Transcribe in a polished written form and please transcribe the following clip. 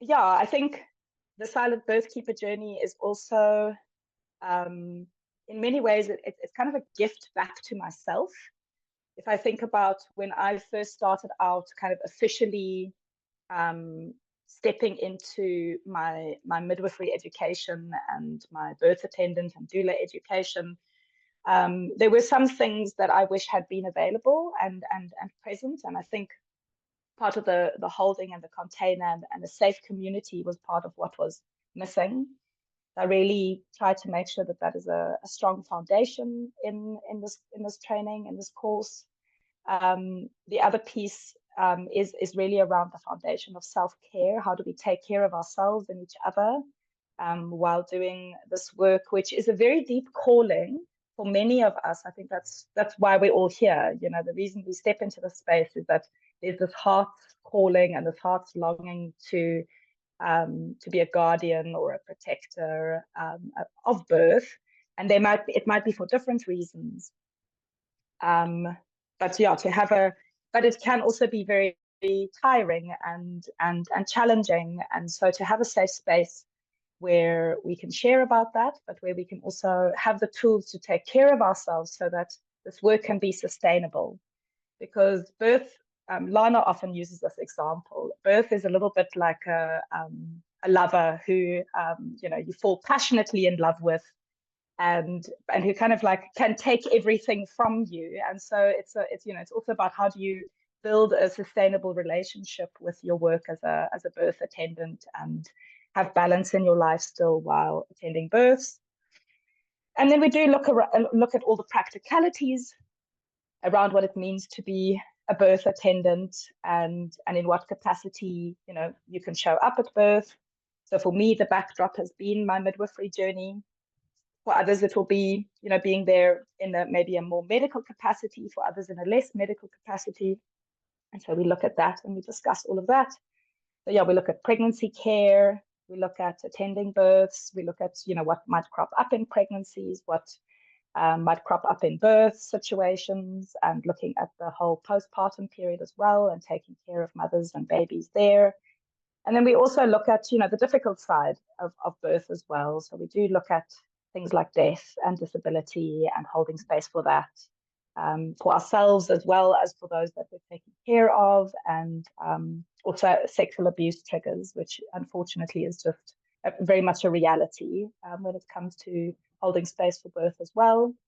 yeah, I think the Silent Birthkeeper Journey is also, um, in many ways, it's kind of a gift back to myself. If I think about when I first started out, kind of officially um, stepping into my midwifery education and my birth attendant and doula education, there were some things that I wish had been available and present. And I think part of the holding and the container and the safe community was part of what was missing. I really tried to make sure that that is a strong foundation in this training, in this course. The other piece is really around the foundation of self-care. How do we take care of ourselves and each other while doing this work, which is a very deep calling for many of us. I think that's why we're all here. You know, the reason we step into the space is that there's this heart's calling and this heart's longing to be a guardian or a protector of birth, and it might be for different reasons. But yeah, but it can also be very, very tiring and challenging, and so to have a safe space where we can share about that, but where we can also have the tools to take care of ourselves so that this work can be sustainable. Because birth, Lana often uses this example. Birth is a little bit like a lover who, you fall passionately in love with, and who kind of like can take everything from you. And so it's also about how do you build a sustainable relationship with your work as a birth attendant and have balance in your life still while attending births. And then we do look at all the practicalities around what it means to be a birth attendant and in what capacity you can show up at birth. So for me, the backdrop has been my midwifery journey. For others, it will be being there in maybe a more medical capacity. For others, in a less medical capacity. And so we look at that and we discuss all of that. So yeah, we look at pregnancy care. We look at attending births. We look at what might crop up in pregnancies, what might crop up in birth situations, and looking at the whole postpartum period as well, and taking care of mothers and babies there. And then we also look at the difficult side of birth as well. So we do look at things like death and disability and holding space for that, for ourselves as well as for those that we're taking care of, and also sexual abuse triggers, which unfortunately is just very much a reality when it comes to holding space for birth as well.